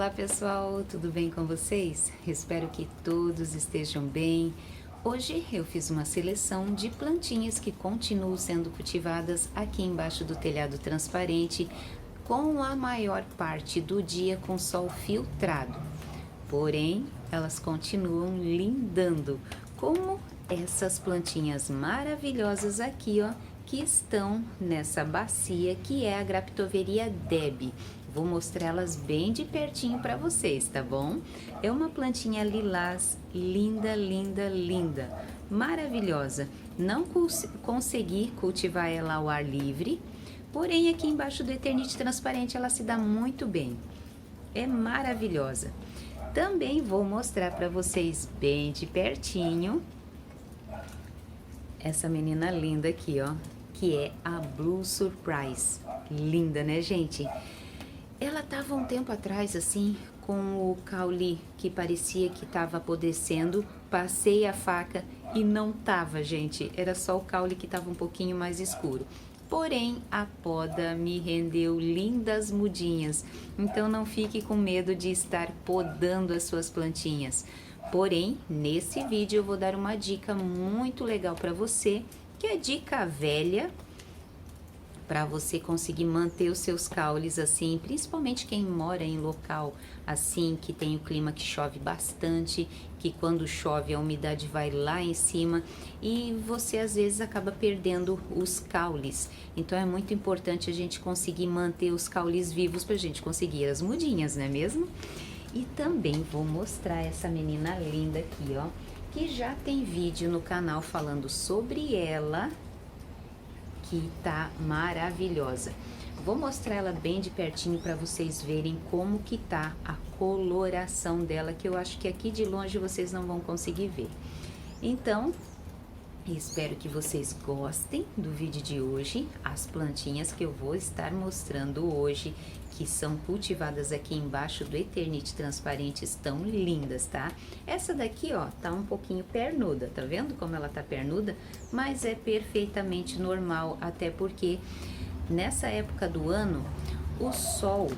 Olá pessoal, tudo bem com vocês? Espero que todos estejam bem. Hoje eu fiz uma seleção de plantinhas que continuam sendo cultivadas aqui embaixo do telhado transparente, com a maior parte do dia com sol filtrado. Porém, elas continuam lindando, como essas plantinhas maravilhosas aqui, ó, que estão nessa bacia que é a Graptoveria Deb. Vou mostrá-las bem de pertinho para vocês, tá bom? É uma plantinha lilás, linda, linda, linda, maravilhosa. Não consegui cultivar ela ao ar livre, porém aqui embaixo do Eternite transparente ela se dá muito bem. É maravilhosa. Também vou mostrar para vocês bem de pertinho essa menina linda aqui, ó, que é a Blue Surprise. Linda, né, gente? Ela tava um tempo atrás, assim, com o caule que parecia que tava apodrecendo. Passei a faca e não tava, gente. Era só o caule que tava um pouquinho mais escuro. Porém, a poda me rendeu lindas mudinhas. Então, não fique com medo de estar podando as suas plantinhas. Porém, nesse vídeo eu vou dar uma dica muito legal para você, que é dica velha, para você conseguir manter os seus caules assim, principalmente quem mora em local assim, que tem o clima que chove bastante, que quando chove a umidade vai lá em cima e você às vezes acaba perdendo os caules. Então é muito importante a gente conseguir manter os caules vivos para a gente conseguir as mudinhas, não é mesmo? E também vou mostrar essa menina linda aqui, ó, que já tem vídeo no canal falando sobre ela, que tá maravilhosa. Vou mostrar ela bem de pertinho para vocês verem como que tá a coloração dela, que eu acho que aqui de longe vocês não vão conseguir ver. Então, espero que vocês gostem do vídeo de hoje. As plantinhas que eu vou estar mostrando hoje, que são cultivadas aqui embaixo do Eternite transparente, estão lindas, tá? Essa daqui, ó, tá um pouquinho pernuda, tá vendo como ela tá pernuda? Mas é perfeitamente normal, até porque nessa época do ano, o sol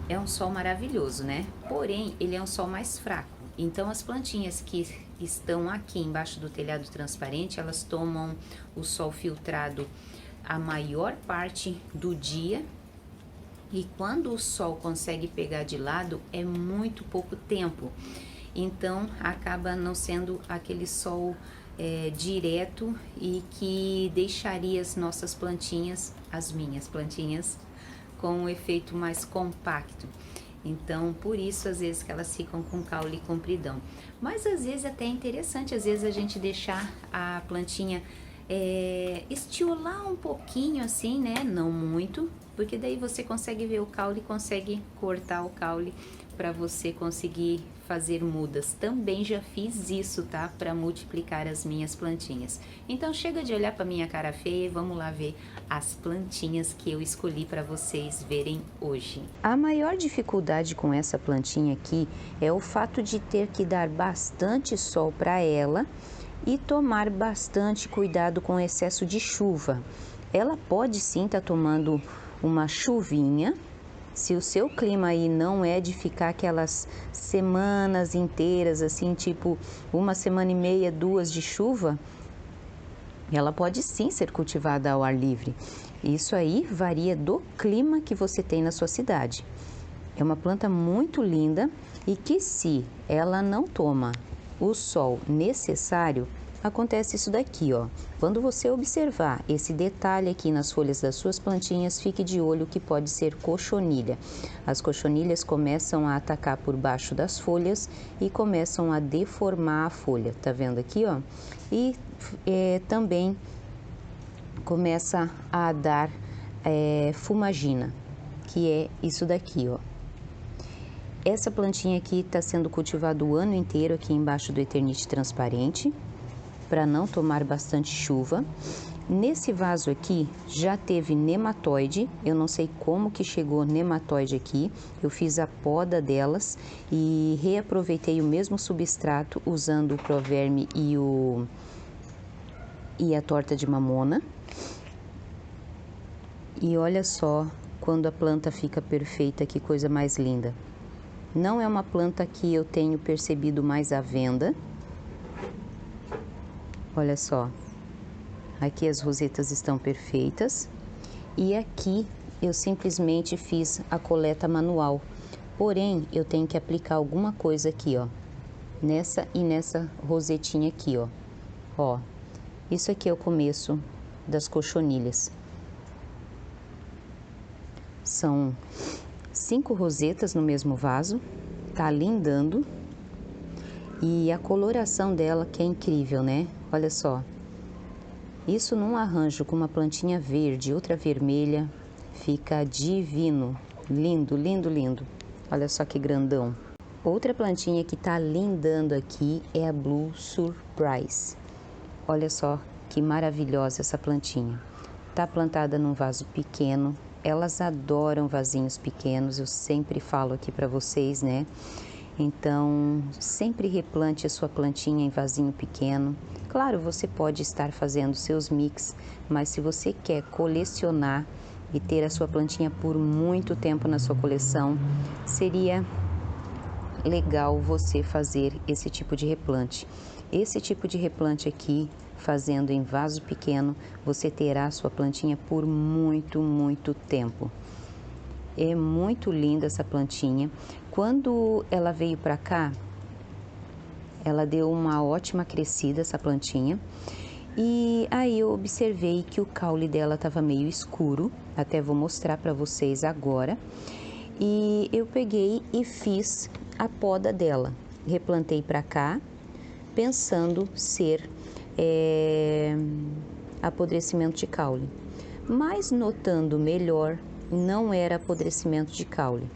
é um sol maravilhoso, né? Porém, ele é um sol mais fraco. Então, as plantinhas que estão aqui embaixo do telhado transparente, elas tomam o sol filtrado a maior parte do dia. E quando o sol consegue pegar de lado, é muito pouco tempo. Então, acaba não sendo aquele sol direto e que deixaria as nossas plantinhas, as minhas plantinhas, com um efeito mais compacto. Então, por isso, às vezes, que elas ficam com caule compridão. Mas, às vezes, até é interessante, às vezes, a gente deixar a plantinha estiolar um pouquinho, assim, né? Não muito, porque daí você consegue ver o caule, consegue cortar o caule para você conseguir fazer mudas. Também já fiz isso, tá? Para multiplicar as minhas plantinhas. Então chega de olhar para minha cara feia e vamos lá ver as plantinhas que eu escolhi para vocês verem hoje. A maior dificuldade com essa plantinha aqui é o fato de ter que dar bastante sol para ela e tomar bastante cuidado com o excesso de chuva. Ela pode sim estar tomando uma chuvinha. Se o seu clima aí não é de ficar aquelas semanas inteiras, assim, tipo uma semana e meia, 2 de chuva, ela pode sim ser cultivada ao ar livre. Isso aí varia do clima que você tem na sua cidade. É uma planta muito linda e que, se ela não toma o sol necessário, acontece isso daqui, ó. Quando você observar esse detalhe aqui nas folhas das suas plantinhas, fique de olho que pode ser cochonilha. As cochonilhas começam a atacar por baixo das folhas e começam a deformar a folha, tá vendo aqui, ó? E também começa a dar fumagina, que é isso daqui, ó. Essa plantinha aqui está sendo cultivada o ano inteiro aqui embaixo do Eternite transparente, para não tomar bastante chuva. Nesse vaso aqui já teve nematóide, eu não sei como que chegou nematóide aqui, eu fiz a poda delas e reaproveitei o mesmo substrato usando o Proverme e a torta de mamona. E olha só quando a planta fica perfeita, que coisa mais linda. Não é uma planta que eu tenho percebido mais à venda. Olha só, aqui as rosetas estão perfeitas e aqui eu simplesmente fiz a coleta manual. Porém, eu tenho que aplicar alguma coisa aqui, ó, nessa e nessa rosetinha aqui, ó. Ó, isso aqui é o começo das cochonilhas. São 5 rosetas no mesmo vaso, tá lindando. E a coloração dela que é incrível, né? Olha só. Isso num arranjo com uma plantinha verde, outra vermelha, fica divino. Lindo, lindo, lindo. Olha só que grandão. Outra plantinha que tá lindando aqui é a Blue Surprise. Olha só que maravilhosa essa plantinha. Tá plantada num vaso pequeno. Elas adoram vasinhos pequenos, eu sempre falo aqui para vocês, né? Então, sempre replante a sua plantinha em vasinho pequeno. Claro, você pode estar fazendo seus mix, mas se você quer colecionar e ter a sua plantinha por muito tempo na sua coleção, seria legal você fazer esse tipo de replante. Esse tipo de replante aqui, fazendo em vaso pequeno, você terá a sua plantinha por muito, muito tempo. É muito linda essa plantinha. Quando ela veio para cá, ela deu uma ótima crescida, essa plantinha. E aí eu observei que o caule dela estava meio escuro. Até vou mostrar para vocês agora. E eu peguei e fiz a poda dela. Replantei para cá, pensando ser apodrecimento de caule. Mas notando melhor, não era apodrecimento de caule.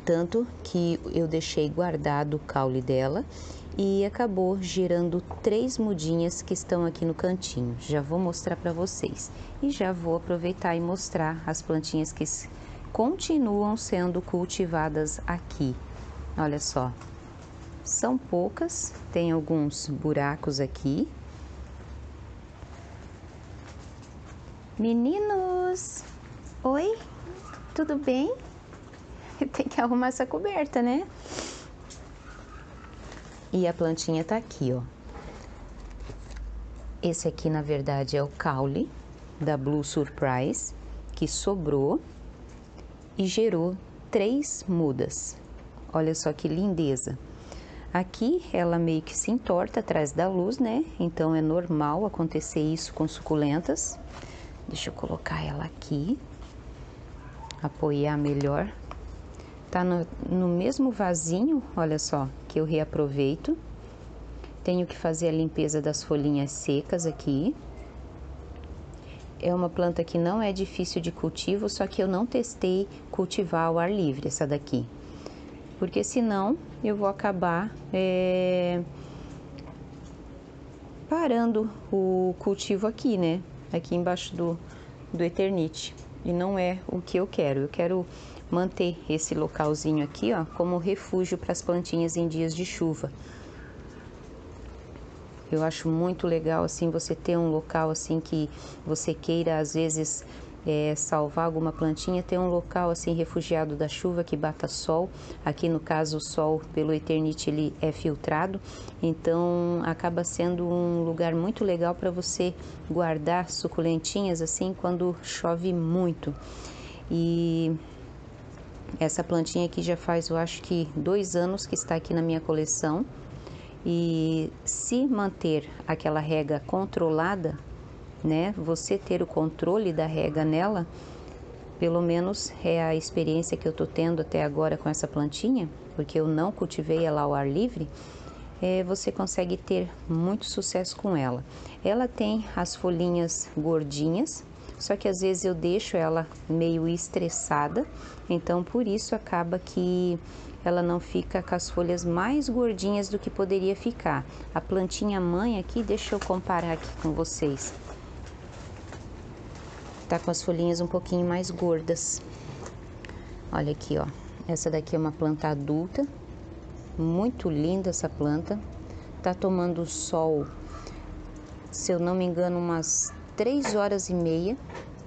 Tanto que eu deixei guardado o caule dela e acabou gerando 3 mudinhas que estão aqui no cantinho. Já vou mostrar para vocês. E já vou aproveitar e mostrar as plantinhas que continuam sendo cultivadas aqui. Olha só, são poucas, tem alguns buracos aqui. Meninos, oi, tudo bem? Tem que arrumar essa coberta, né? E a plantinha tá aqui, ó. Esse aqui, na verdade, é o caule da Blue Surprise, que sobrou e gerou 3 mudas. Olha só que lindeza. Aqui ela meio que se entorta atrás da luz, né? Então é normal acontecer isso com suculentas. Deixa eu colocar ela aqui, apoiar melhor. Tá no mesmo vasinho, olha só, que eu reaproveito. Tenho que fazer a limpeza das folhinhas secas aqui. É uma planta que não é difícil de cultivo, só que eu não testei cultivar ao ar livre, essa daqui. Porque senão eu vou acabar parando o cultivo aqui, né? Aqui embaixo do Eternite. E não é o que eu quero. Eu quero manter esse localzinho aqui, ó, como refúgio para as plantinhas em dias de chuva. Eu acho muito legal, assim, você ter um local, assim, que você queira, às vezes, salvar alguma plantinha, ter um local, assim, refugiado da chuva, que bata sol. Aqui, no caso, o sol, pelo Eternite, ele é filtrado. Então, acaba sendo um lugar muito legal para você guardar suculentinhas, assim, quando chove muito. E essa plantinha aqui já faz, eu acho que 2 anos que está aqui na minha coleção. E se manter aquela rega controlada, né, você ter o controle da rega nela, pelo menos é a experiência que eu tô tendo até agora com essa plantinha, porque eu não cultivei ela ao ar livre, você consegue ter muito sucesso com ela. Ela tem as folhinhas gordinhas, só que às vezes eu deixo ela meio estressada, então por isso acaba que ela não fica com as folhas mais gordinhas do que poderia ficar. A plantinha mãe aqui, deixa eu comparar aqui com vocês. Tá com as folhinhas um pouquinho mais gordas. Olha aqui, ó. Essa daqui é uma planta adulta. Muito linda essa planta. Tá tomando sol, se eu não me engano, umas 3h30.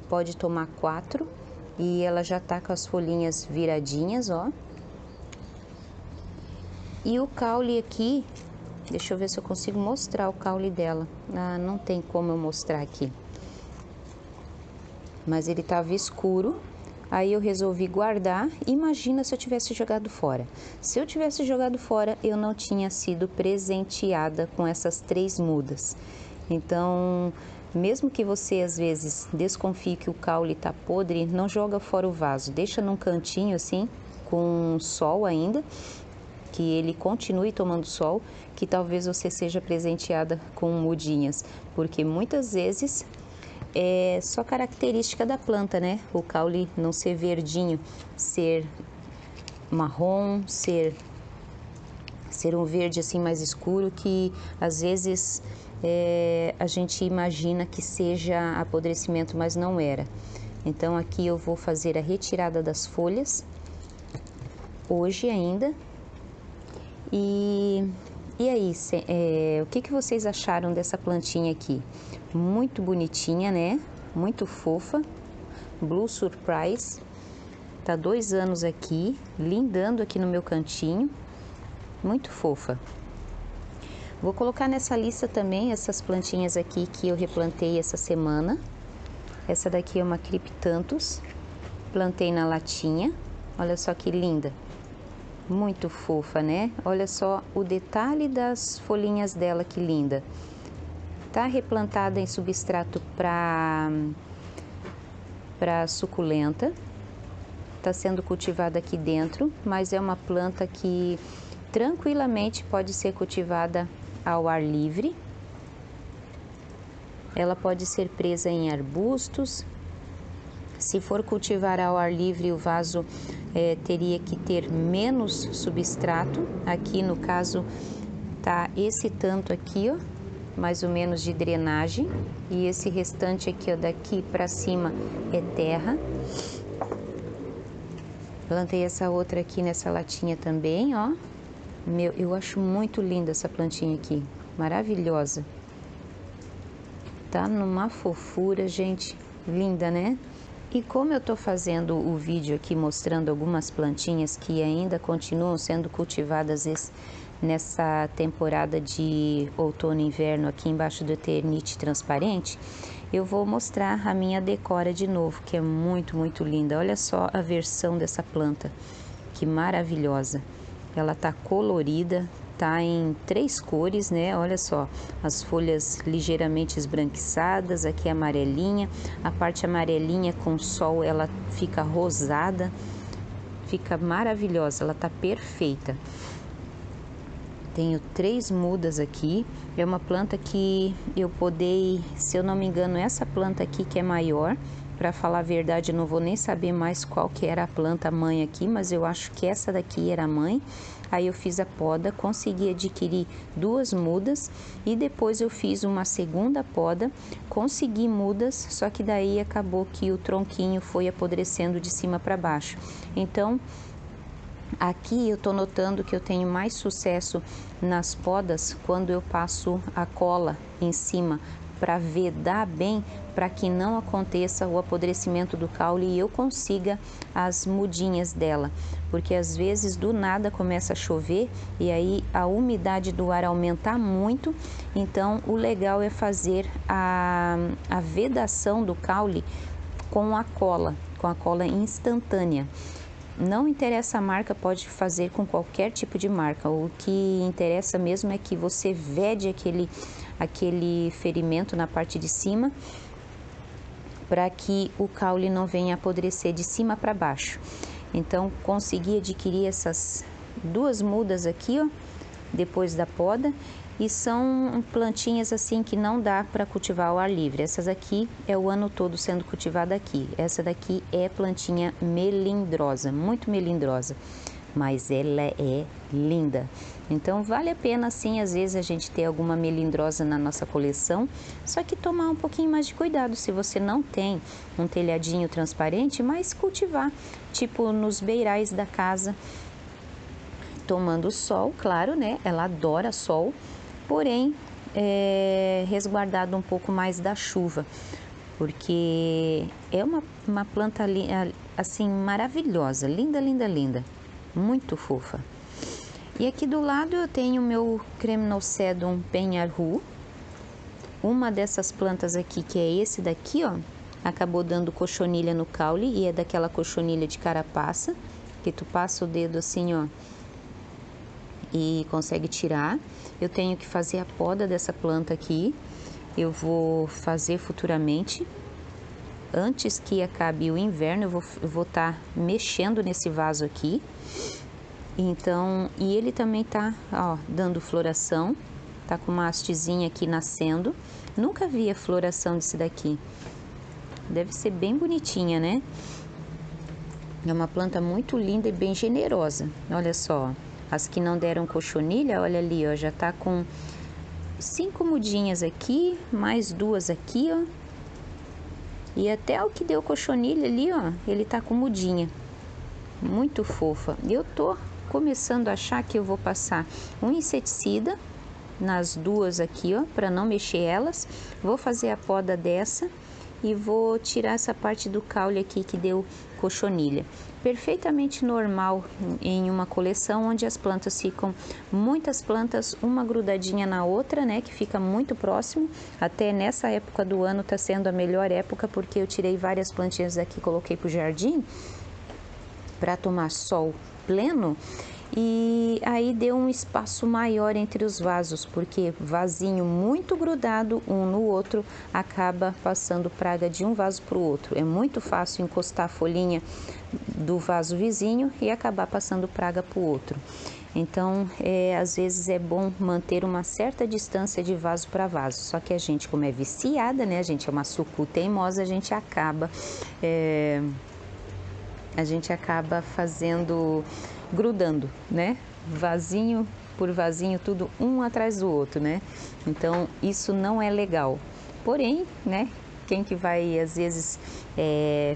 Pode tomar 4. E ela já tá com as folhinhas viradinhas, ó. E o caule aqui, deixa eu ver se eu consigo mostrar o caule dela. Ah, não tem como eu mostrar aqui. Mas ele estava escuro, aí eu resolvi guardar. Imagina se eu tivesse jogado fora. Se eu tivesse jogado fora, eu não tinha sido presenteada com essas 3 mudas. Então, mesmo que você às vezes desconfie que o caule está podre, não joga fora o vaso. Deixa num cantinho assim, com sol ainda, que ele continue tomando sol, que talvez você seja presenteada com mudinhas. Porque muitas vezes é só característica da planta, né? O caule não ser verdinho, ser marrom, ser um verde assim mais escuro, que às vezes a gente imagina que seja apodrecimento, mas não era. Então aqui eu vou fazer a retirada das folhas hoje ainda. E aí, o que vocês acharam dessa plantinha aqui? Muito bonitinha, né? Muito fofa. Blue Surprise. Tá 2 anos aqui, lindando aqui no meu cantinho. Muito fofa. Vou colocar nessa lista também essas plantinhas aqui que eu replantei essa semana. Essa daqui é uma Cryptanthus. Plantei na latinha. Olha só que linda. Muito fofa, né? Olha só o detalhe das folhinhas dela, que linda. Tá replantada em substrato para suculenta. Tá sendo cultivada aqui dentro, mas é uma planta que tranquilamente pode ser cultivada ao ar livre. Ela pode ser presa em arbustos. Se for cultivar ao ar livre, o vaso teria que ter menos substrato. Aqui no caso tá esse tanto aqui, ó, mais ou menos de drenagem, e esse restante aqui, ó, daqui para cima é terra. Plantei essa outra aqui nessa latinha também, ó. Eu acho muito linda essa plantinha aqui, maravilhosa. Tá numa fofura, gente, linda, né? E como eu tô fazendo o vídeo aqui mostrando algumas plantinhas que ainda continuam sendo cultivadas nessa temporada de outono e inverno aqui embaixo do Eternite transparente, eu vou mostrar a minha decora de novo, que é muito, muito linda. Olha só a versão dessa planta, que maravilhosa. Ela tá colorida, tá em 3 cores, né? Olha só, as folhas ligeiramente esbranquiçadas, aqui amarelinha, a parte amarelinha com sol ela fica rosada, fica maravilhosa, ela tá perfeita. Tenho 3 mudas aqui, é uma planta que eu podei, se eu não me engano, essa planta aqui que é maior. Para falar a verdade, eu não vou nem saber mais qual que era a planta mãe aqui, mas eu acho que essa daqui era a mãe. Aí eu fiz a poda, consegui adquirir 2 mudas e depois eu fiz uma segunda poda, consegui mudas, só que daí acabou que o tronquinho foi apodrecendo de cima para baixo. Então, aqui eu tô notando que eu tenho mais sucesso nas podas quando eu passo a cola em cima para vedar bem, para que não aconteça o apodrecimento do caule e eu consiga as mudinhas dela, porque às vezes do nada começa a chover e aí a umidade do ar aumenta muito. Então o legal é fazer a vedação do caule com a cola instantânea. Não interessa a marca, pode fazer com qualquer tipo de marca. O que interessa mesmo é que você vede aquele ferimento na parte de cima, para que o caule não venha apodrecer de cima para baixo. Então, consegui adquirir essas 2 mudas aqui, ó, depois da poda, e são plantinhas assim que não dá para cultivar ao ar livre. Essas aqui é o ano todo sendo cultivada aqui. Essa daqui é plantinha melindrosa, muito melindrosa, mas ela é linda. Então vale a pena sim, às vezes, a gente ter alguma melindrosa na nossa coleção, só que tomar um pouquinho mais de cuidado se você não tem um telhadinho transparente, mas cultivar, tipo nos beirais da casa, tomando sol, claro, né? Ela adora sol, porém resguardado um pouco mais da chuva, porque é uma planta assim maravilhosa, linda, linda, linda, muito fofa. E aqui do lado eu tenho o meu Cremnoscedum penharru. Uma dessas plantas aqui, que é esse daqui, ó, acabou dando cochonilha no caule, e é daquela cochonilha de carapaça, que tu passa o dedo assim, ó, e consegue tirar. Eu tenho que fazer a poda dessa planta aqui, eu vou fazer futuramente. Antes que acabe o inverno, eu vou estar mexendo nesse vaso aqui. Então, e ele também tá, ó, dando floração, tá com uma hastezinha aqui nascendo. Nunca vi a floração desse daqui. Deve ser bem bonitinha, né? É uma planta muito linda e bem generosa. Olha só, as que não deram cochonilha, olha ali, ó, já tá com 5 mudinhas aqui, mais 2 aqui, ó. E até o que deu cochonilha ali, ó, ele tá com mudinha. Muito fofa. E eu tô começando a achar que eu vou passar um inseticida nas duas aqui, ó, para não mexer elas. Vou fazer a poda dessa e vou tirar essa parte do caule aqui que deu cochonilha. Perfeitamente normal em uma coleção onde as plantas ficam, muitas plantas, uma grudadinha na outra, né, que fica muito próximo. Até nessa época do ano tá sendo a melhor época, porque eu tirei várias plantinhas daqui, coloquei pro jardim para tomar sol pleno, e aí deu um espaço maior entre os vasos, porque vasinho muito grudado um no outro acaba passando praga de um vaso para o outro. É muito fácil encostar a folhinha do vaso vizinho e acabar passando praga para o outro. Então, às vezes é bom manter uma certa distância de vaso para vaso. Só que a gente, como é viciada, né? A gente é uma sucu teimosa, a gente acaba fazendo, grudando, né? Vasinho por vasinho, tudo um atrás do outro, né? Então, isso não é legal. Porém, né? Quem que vai, às vezes,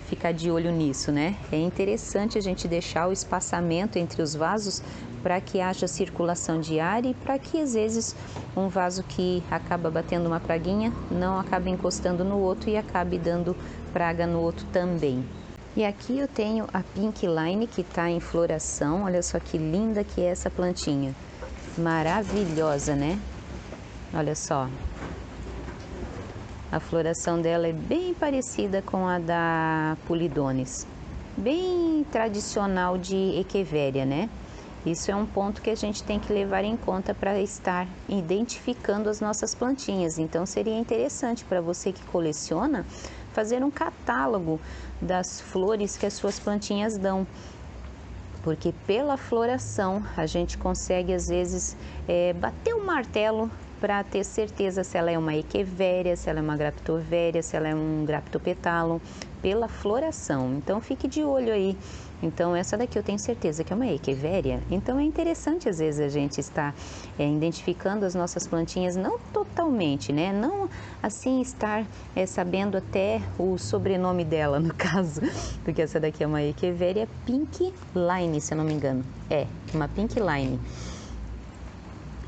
ficar de olho nisso, né? É interessante a gente deixar o espaçamento entre os vasos para que haja circulação de ar e para que, às vezes, um vaso que acaba batendo uma praguinha não acabe encostando no outro e acabe dando praga no outro também. E aqui eu tenho a Pink Line, que está em floração. Olha só que linda que é essa plantinha. Maravilhosa, né? Olha só. A floração dela é bem parecida com a da Pulidones. Bem tradicional de Echeveria, né? Isso é um ponto que a gente tem que levar em conta para estar identificando as nossas plantinhas. Então, seria interessante para você que coleciona fazer um catálogo das flores que as suas plantinhas dão, porque pela floração a gente consegue às vezes bater o martelo para ter certeza se ela é uma Echeveria, se ela é uma Graptoveria, se ela é um Graptopetalum, pela floração. Então fique de olho aí. Então essa daqui eu tenho certeza que é uma Echeveria. Então é interessante às vezes a gente estar identificando as nossas plantinhas, não totalmente, né? Não assim estar sabendo até o sobrenome dela, no caso, porque essa daqui é uma Echeveria Pink Line, se eu não me engano. É, uma Pink Line.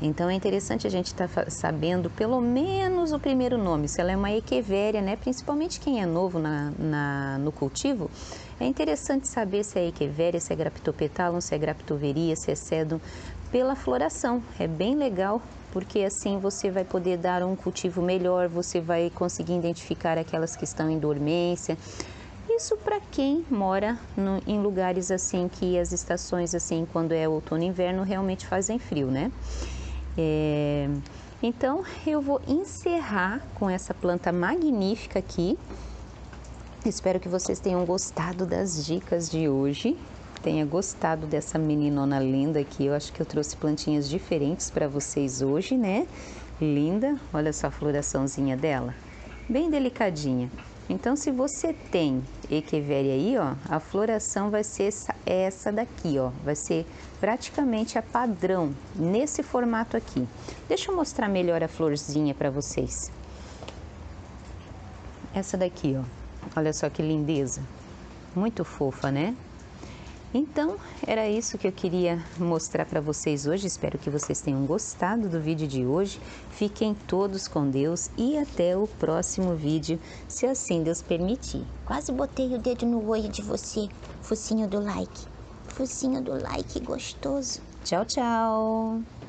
Então é interessante a gente estar sabendo pelo menos o primeiro nome, se ela é uma Echeveria, né? Principalmente quem é novo no cultivo, é interessante saber se é Echeveria, se é Graptopetalum, se é Graptoveria, se é Sedum, pela floração. É bem legal, porque assim você vai poder dar um cultivo melhor, você vai conseguir identificar aquelas que estão em dormência. Isso para quem mora em lugares assim que as estações assim, quando é outono e inverno, realmente fazem frio, né? Então eu vou encerrar com essa planta magnífica aqui. Espero que vocês tenham gostado das dicas de hoje, tenha gostado dessa meninona linda aqui. Eu acho que eu trouxe plantinhas diferentes para vocês hoje, né? Linda, olha só a floraçãozinha dela, bem delicadinha. Então, se você tem Echeveria aí, ó, a floração vai ser essa daqui, ó. Vai ser praticamente a padrão, nesse formato aqui. Deixa eu mostrar melhor a florzinha para vocês. Essa daqui, ó. Olha só que lindeza. Muito fofa, né? Então, era isso que eu queria mostrar para vocês hoje. Espero que vocês tenham gostado do vídeo de hoje. Fiquem todos com Deus e até o próximo vídeo, se assim Deus permitir. Quase botei o dedo no olho de você, focinho do like. focinho do like gostoso. Tchau, tchau.